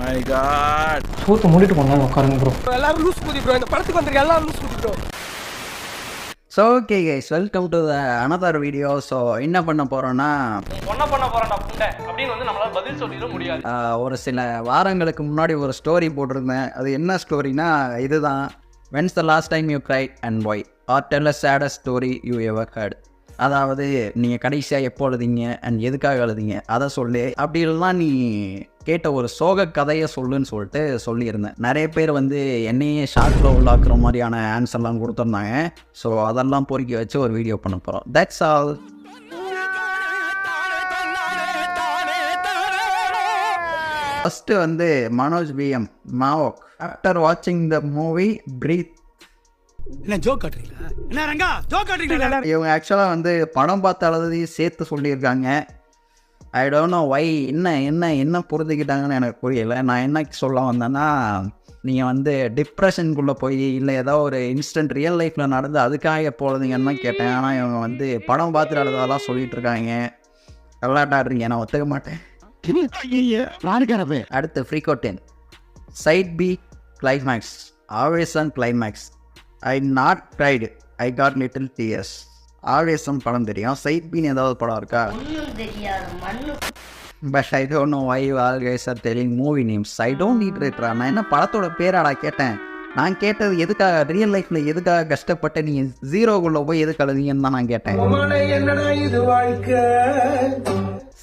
My God. சூத்து மூடிட்டு போனாங்க உட்காருங்க ப்ரோ. எல்லாரும் லூஸ் குதி ப்ரோ. இந்த படத்துக்கு வந்திருக்க எல்லாரும் லூஸ் குதி bro. So okay guys, welcome to the another video. So என்ன பண்ண போகிறோன்னா, அப்படின்னு வந்து நம்மளால பதில் சொல்லிட முடியாது. ஒரு சில வாரங்களுக்கு முன்னாடி ஒரு ஸ்டோரி போட்டிருந்தேன். அது என்ன ஸ்டோரினா இதுதான். When's the last time you cried and why? Or tell a saddest story you ever heard. அதாவது நீங்கள் கடைசியாக எப்போ எழுதிங்க அண்ட் எதுக்காக எழுதிங்க அதை சொல்லு. அப்படி இல்லைனா நீ கேட்ட ஒரு சோக கதையை சொல்லுன்னு சொல்லிட்டு சொல்லியிருந்தேன். நிறைய பேர் வந்து என்னையே ஷாக்கில் உள்ளாக்குற மாதிரியான ஆன்சர்லாம் கொடுத்துருந்தாங்க. ஸோ அதெல்லாம் பொறுக்கி வச்சு ஒரு வீடியோ பண்ண போகிறோம். That's all. ஃபஸ்ட்டு வந்து மனோஜ் பிஎம் மாவோக். ஆஃப்டர் வாட்சிங் த மூவி பிரீத். என்ன ஜோக் காட்டுறீங்களா? என்ன ரங்கா ஜோக் காட்டுறீங்களா? இவங்க ஆக்சுவலாக வந்து படம் பார்த்த அளவுக்கு சேர்த்து சொல்லியிருக்காங்க. I don't know why. என்ன புரிஞ்சுக்கிட்டாங்கன்னு எனக்கு புரியலை. நான் என்ன சொல்ல வந்தேன்னா, நீங்கள் வந்து டிப்ரெஷனுக்குள்ளே போய் இல்லை ஏதோ ஒரு இன்ஸ்டன்ட் ரியல் லைஃப்பில் நடந்து அதுக்காக போகிறதுங்கன்னு தான் கேட்டேன். ஆனால் இவங்க வந்து படம் பார்த்துட்டு அழுதெல்லாம் சொல்லிட்டு இருக்காங்க. விளையாட்டாடுறீங்க, நான் ஒத்துக்க மாட்டேன். அடுத்து ஃப்ரீகோட்டேன். Side B climax. Aavesham climax. I not tried, I got little tears. Aavesham படம் தெரியும். சைட் பின்னு ஏதாவது படம் இருக்கா? But I don't know why you always are telling movie names. I don't need ரைட்ரா. நான் என்ன படத்தோட பேராடா கேட்டேன். நான் கேட்டது எதுக்காக ரியல் லைஃப்பில் எதுக்காக கஷ்டப்பட்டு நீங்கள் ஜீரோக்குள்ளே போய் எதுக்கு அழுதிங்கன்னு தான் நான் கேட்டேன்.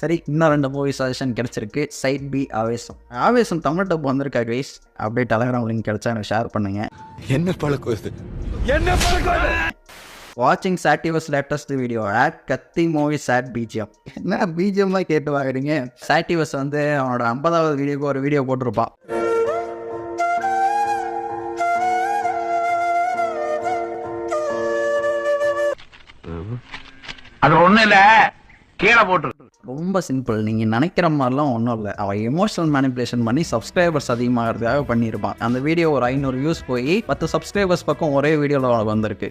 சரி, இன்னும் 2 மூவி சஜஷன் கிடச்சிருக்கு. சைட் பி ஆவேசம். ஆவேசம் தமிழ் டப் வந்திருக்கா கைஸ்? அப்படியே டெலகிராம் லிங்க் கிடச்சா எனக்கு ஷேர் பண்ணுங்க. என்ன பழக்கம் இது? வாட்சிங் சாட்டிவஸ் லேட்டஸ்ட் வீடியோ ஆட் கத்தி மூவி சாட் பிஜிஎம். என்ன பிஜிஎம்லாம் கேட்டு வாங்குறீங்க? சாட்டிவஸ் வந்து அவனோட 50வது வீடியோக்கு ஒரு வீடியோ போட்டிருப்பான். அது ஒன்றும் இல்லை, கீழே போட்டு. ரொம்ப சிம்பிள். நீங்கள் நினைக்கிற மாதிரிலாம் ஒன்றும் இல்லை. அவன் எமோஷனல் மேனிப்புலேஷன் பண்ணி சப்ஸ்கிரைபர்ஸ் அதிகமாகிறதுக்காக பண்ணியிருப்பான். அந்த வீடியோ ஒரு 500 வியூஸ் போய் 10 சப்ஸ்கிரைபர்ஸ் பக்கம் ஒரே வீடியோவில் வந்திருக்கு.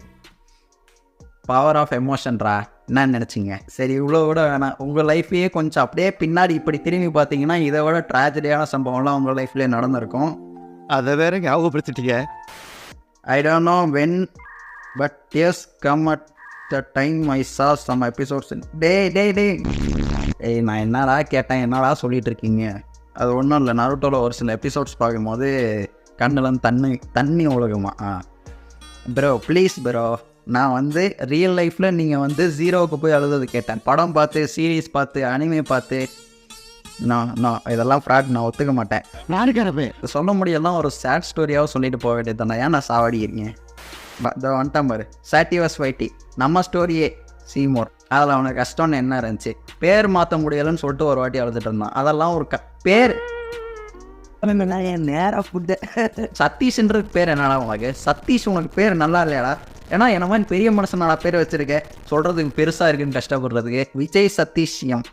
பவர் ஆஃப் எமோஷன்ரா. என்ன நினச்சிங்க? சரி, இவ்வளோ விட வேணாம். உங்கள் லைஃப்பையே கொஞ்சம் அப்படியே பின்னாடி இப்படி திரும்பி பார்த்தீங்கன்னா இதை விட ட்ராஜடியான சம்பவம்லாம் உங்கள் லைஃப்லேயே நடந்திருக்கும். அதை வேற ஞாபகப்படுத்திட்டீங்க. I don't know when but yes come at the time I saw some episodes. ஏய், நான் என்னடா கேட்டேன், என்னடா சொல்லிட்டு இருக்கீங்க? அது ஒன்றும் இல்லை. நருட்டோவில் ஒரு சில எபிசோட்ஸ் பார்க்கும்போது கண்ணுலாம் தண்ணி ஒழுகுமா. ப்ரோ ப்ளீஸ் ப்ரோ, நான் வந்து ரியல் லைஃப்பில் நீங்கள் வந்து ஜீரோவுக்கு போய் அழுதது கேட்டேன். படம் பார்த்து, சீரீஸ் பார்த்து, அனிமே பார்த்து நான் இதெல்லாம் ஃப்ராட். நான் ஒத்துக்க மாட்டேன். நானுக்காரப்பே சொல்ல முடியலாம். ஒரு சேட் ஸ்டோரியாகவும் சொல்லிட்டு போக வேண்டியது தானே. ஏன் நான் சாவடிக்கிறீங்க? வந்துட்டான் பாரு. சாட்டிவஸ் வைட்டி. நம்ம ஸ்டோரியே சீமோர். அதில் அவனுக்கு கஷ்டம்னு என்ன இருந்துச்சு? பேர் மாற்ற முடியலைன்னு சொல்லிட்டு ஒரு வாட்டி அழுதுட்டு இருந்தான். அதெல்லாம் ஒரு பேர் நேராக ஃபுட்டு. சதீஷ்ன்றது பேர் என்னடா உனக்கு? சதீஷ் உனக்கு பேர் நல்லா இல்லையாடா? ஏன்னா என்ன மாதிரி பெரிய மனுஷனாடா பேர் வச்சிருக்கேன். சொல்கிறதுக்கு பெருசாக இருக்குன்னு கஷ்டப்படுறதுக்கு. விஜய் சதீஷ் எம்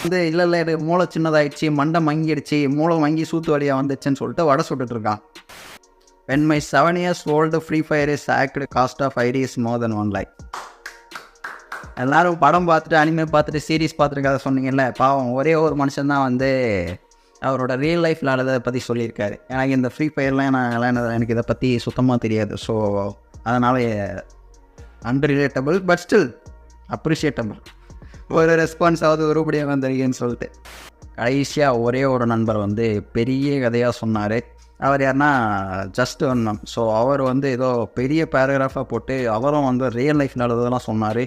வந்து இல்லை இது மூளை சின்னதாகிடுச்சு, மண்டை மங்கிடுச்சு, மூளை மங்கி சூத்து வழியாக வந்துச்சுன்னு சொல்லிட்டு வடை சுட்டுட்டு இருக்கான். When my 7 years old Free Fire is hacked, cost of ID is more than 1 lakh. எல்லாரும் படம் பார்த்துட்டு, அனிமே பார்த்துட்டு, சீரீஸ் பார்த்துருக்காத சொன்னீங்கல்ல. பாவம், ஒரே ஒரு மனுஷன் தான் வந்து அவரோட ரியல் லைஃப்பில் அதை பற்றி சொல்லியிருக்காரு. எனக்கு இந்த ஃப்ரீ ஃபயர்லாம் எனக்கு இதை பற்றி சுத்தமாக தெரியாது. ஸோ அதனால் அன்ரிலேட்டபிள் பட் ஸ்டில் அப்ரிஷியேட்டபிள். ஒரு ரெஸ்பான்ஸாவது ஒருபடியாக வந்திருக்கேன்னு சொல்லிட்டு. கடைசியாக ஒரே ஒரு நண்பர் வந்து பெரிய கதையாக சொன்னார். அவர் யாருன்னா ஜஸ்ட் ஒன்னம். ஸோ அவர் வந்து ஏதோ பெரிய பேராகிராஃபாக போட்டு அவரும் வந்து ரியல் லைஃப்பில் அழுதெல்லாம் சொன்னார்.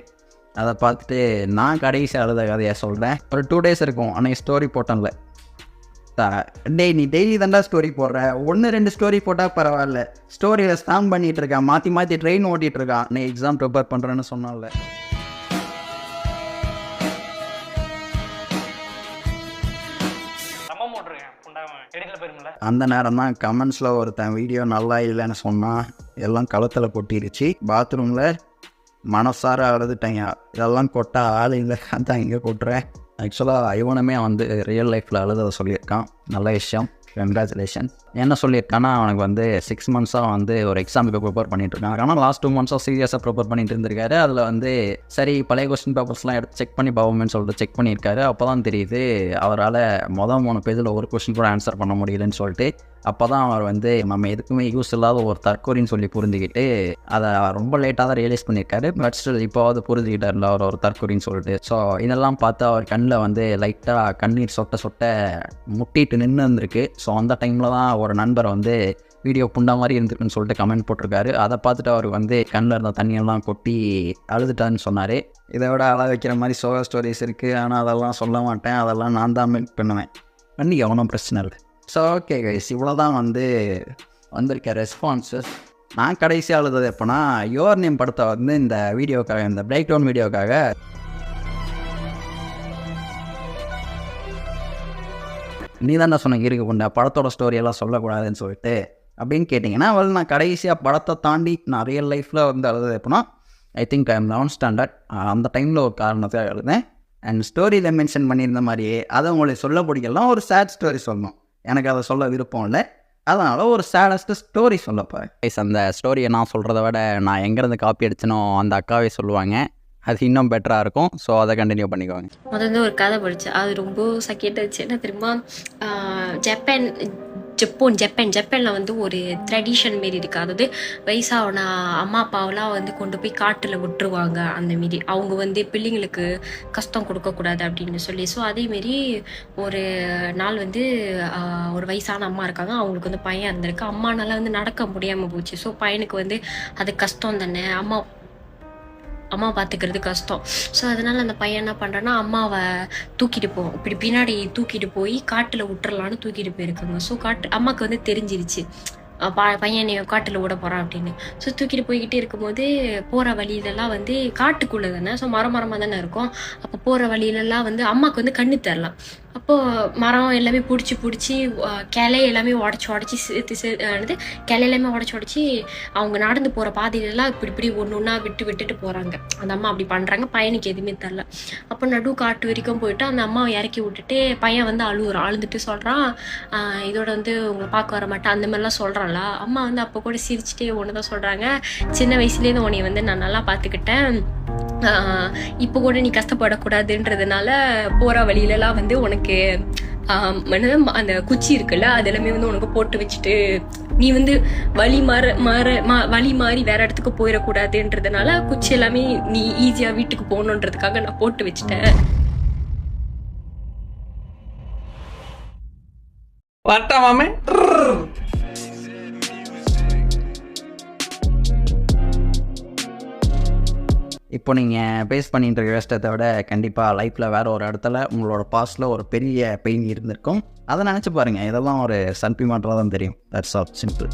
அதை பார்த்துட்டு நான் கடைசி அழுத கதையாக சொல்கிறேன். ஒரு 2 days இருக்கும். அன்றைக்கி ஸ்டோரி போட்டேன்ல. நீ டெய்லி தாண்டா ஸ்டோரி போடுற. 1-2 ஸ்டோரி போட்டால் பரவாயில்ல. ஸ்டோரியில் ஸ்டாம் பண்ணிகிட்டு இருக்கான், மாற்றி ட்ரெயின் ஓட்டிகிட்டு இருக்கான். நீ எக்ஸாம் ப்ரிப்பேர் பண்ணுறேன்னு சொன்னால. அந்த நேரம் தான் கமெண்ட்ஸில் ஒருத்தன் வீடியோ நல்லா இல்லைன்னு சொன்னான். எல்லாம் கழுத்தில் கொட்டிருச்சு. பாத்ரூமில் மனசார அழுதுட்டேங்க. இதெல்லாம் கொட்டா ஆள் இல்லை, அதான் இங்கே கொட்டுறேன். ஆக்சுவலாக இவனுமே வந்து ரியல் லைஃப்பில் அழுததை சொல்லியிருக்கான். நல்ல விஷயம். கங்க்ராச்சுலேஷன். என்ன சொல்லியிருக்கான்னா அவனுக்கு வந்து 6 மந்த்ஸாக வந்து ஒரு எக்ஸாமுக்கு ப்ரிப்பேர் பண்ணிட்டு இருக்காங்க. ஆனால் லாஸ்ட் 2 மந்த்ஸாக சீரியஸாக ப்ரிப்பேர் பண்ணிட்டு இருந்திருக்காரு. அதில் வந்து சரி பழைய கொஸ்டின் பேப்பர்ஸ்லாம் எடுத்து செக் பண்ணி பார்ப்போம்னு சொல்லிட்டு செக் பண்ணியிருக்காரு. அப்போ தான் தெரியுது அவரால் மொதல் 3 பேஜில் ஒரு கொஸ்டின் கூட ஆன்சர் பண்ண முடியலன்னு சொல்லிட்டு. அப்போ தான் அவர் வந்து நம்ம எதுக்குமே யூஸ் இல்லாத ஒரு தற்கொலைன்னு சொல்லி புரிஞ்சுக்கிட்டு அதை ரொம்ப லேட்டாக தான் ரியலைஸ் பண்ணியிருக்காரு. பட் ஸ்டில் இப்போவாது புரிஞ்சுக்கிட்டார்ல அவர் ஒரு தற்கொலைன்னு சொல்லிட்டு. ஸோ இதெல்லாம் பார்த்து அவர் கண்ணில் வந்து லைட்டாக கண்ணீர் சொட்ட சொட்ட முட்டிட்டு நின்று இருந்திருக்கு. ஸோ அந்த டைமில் தான் ஒரு நண்பர் வந்து வீடியோ புண்டா மாதிரி இருந்திருக்குன்னு சொல்லிட்டு கமெண்ட் போட்டிருக்காரு. அதை பார்த்துட்டு அவர் வந்து கண்ணில் இருந்த தண்ணியெல்லாம் கொட்டி அழுதுட்டான்னு சொன்னார். இதை விட அழ வைக்கிற மாதிரி சோக ஸ்டோரிஸ் இருக்குது. ஆனால் அதெல்லாம் சொல்ல மாட்டேன், அதெல்லாம் நான் தான் மேக் பண்ணுவேன். பண்ணிக்க ஒன்றும் பிரச்சனை இல்லை. ஸோ ஓகே கைஸ், இவ்வளோ தான் வந்து வந்திருக்க ரெஸ்பான்ஸஸ். நான் கடைசியாக அழுதது எப்போனா யுவர் நேம் படத்தை வந்து இந்த வீடியோக்காக, இந்த பிரேக் டவுன் வீடியோக்காக நீ தான் சொன்ன இருக்க கொண்ட படத்தோட ஸ்டோரியெல்லாம் சொல்லக்கூடாதுன்னு சொல்லிட்டு அப்படின்னு கேட்டிங்கன்னா, நான் கடைசியாக படத்தை தாண்டி நான் ரியல் லைஃப்பில் வந்து அழுதது எப்போனா I think I am 11th standard. அந்த டைமில் ஒரு காரணத்தை எழுதுனேன். அண்ட் ஸ்டோரியில் மென்ஷன் பண்ணியிருந்த மாதிரியே அதை உங்களுக்கு சொல்ல பிடிக்கலாம். ஒரு சேட் ஸ்டோரி சொல்லணும், எனக்கு அதை சொல்ல விருப்பம் இல்லை. அதனால் ஒரு சேடஸ்ட்டு ஸ்டோரி சொல்லப்போ அந்த ஸ்டோரியை நான் சொல்கிறத விட நான் எங்கேருந்து காப்பி அடிச்சனோ அந்த அக்காவே சொல்லுவாங்க. அது இன்னும் பெட்டராக இருக்கும். ஸோ அதை கண்டினியூ பண்ணிக்குவாங்க. முதல்ல ஒரு கதை படித்தேன், அது ரொம்ப சக்கேட்டாச்சு. என்ன தெரியுமா, ஜப்பானில் வந்து ஒரு ட்ரெடிஷன் மாரி இருக்குது. அதாவது வயசான அம்மா அப்பாவெல்லாம் வந்து கொண்டு போய் காட்டில் விட்டுருவாங்க. அந்த மாரி அவங்க வந்து பிள்ளைங்களுக்கு கஷ்டம் கொடுக்கக்கூடாது அப்படின்னு சொல்லி. ஸோ அதேமாரி ஒரு நாள் வந்து ஒரு வயசான அம்மா இருக்காங்க, அவங்களுக்கு வந்து பையன் இருந்திருக்கு. அம்மானால வந்து நடக்க முடியாமல் போச்சு. ஸோ பையனுக்கு வந்து அது கஷ்டம் தானே, அம்மா பார்த்துக்கிறது கஷ்டம். ஸோ அதனால் அந்த பையன் என்ன பண்ணுறான்னா அம்மாவை தூக்கிட்டு போவோம், இப்படி பின்னாடி தூக்கிட்டு போய் காட்டில் விட்டுறலான்னு தூக்கிட்டு போயிருக்காங்க. ஸோ அம்மாவுக்கு வந்து தெரிஞ்சிருச்சு பையன் காட்டில் விட போகிறான் அப்படின்னு. ஸோ தூக்கிட்டு போய்கிட்டே இருக்கும்போது போகிற வழியிலலாம் வந்து காட்டுக்குள்ளே தானே, ஸோ மரமாக தானே இருக்கும். அப்போ போகிற வழியிலலாம் வந்து அம்மாவுக்கு வந்து கண்ணு தரலாம். அப்போது மரம் எல்லாமே பிடிச்சி கிளை எல்லாமே உடச்சி சேர்த்து கிளை எல்லாமே உடச்சி அவங்க நடந்து போகிற பாதையிலலாம் இப்படி ஒன்று ஒன்றா விட்டுட்டு போகிறாங்க. அந்த அம்மா அப்படி பண்ணுறாங்க, பையனுக்கு எதுவுமே தரல. அப்போ நடு காட்டு வரைக்கும் போயிட்டு அந்த அம்மாவை இறக்கி விட்டுட்டு பையன் வந்து அழுதுட்டு சொல்கிறான், இதோட வந்து உங்களை பார்க்க வர மாட்டேன் அந்த மாதிரிலாம் சொல்கிறான்ல. அம்மா வந்து அப்போ கூட சிரிச்சுட்டே ஒன்று தான் சொல்கிறாங்க, சின்ன வயசுலேருந்து உன்னை வந்து நான் நல்லா பார்த்துக்கிட்டேன், இப்போ கூட நீ கஷ்டப்படக்கூடாதுன்றதுனால போகிற வழியிலலாம் வந்து உனக்கு அந்த குச்சி இருக்குல்ல அது எல்லாமே வந்து உனக்கு போட்டு வச்சுட்டு நீ வந்து வழி மாறி வேற இடத்துக்கு போயிடக்கூடாதுன்றதுனால குச்சி எல்லாமே நீ ஈஸியா வீட்டுக்கு போகணுன்றதுக்காக நான் போட்டு வச்சுட்டேன். வரட்டாமே இப்போ நீங்கள் ஃபேஸ் பண்ணிட்டு இருக்க கஷ்டத்தை விட கண்டிப்பாக லைஃப்பில் வேறு ஒரு இடத்துல உங்களோட பாஸ்ட்டில் ஒரு பெரிய பெயின் இருந்திருக்கும். அதை நினச்சி பாருங்கள், இதெல்லாம் ஒரு சல்பி மாற்றம் தான் தெரியும். That's all simple.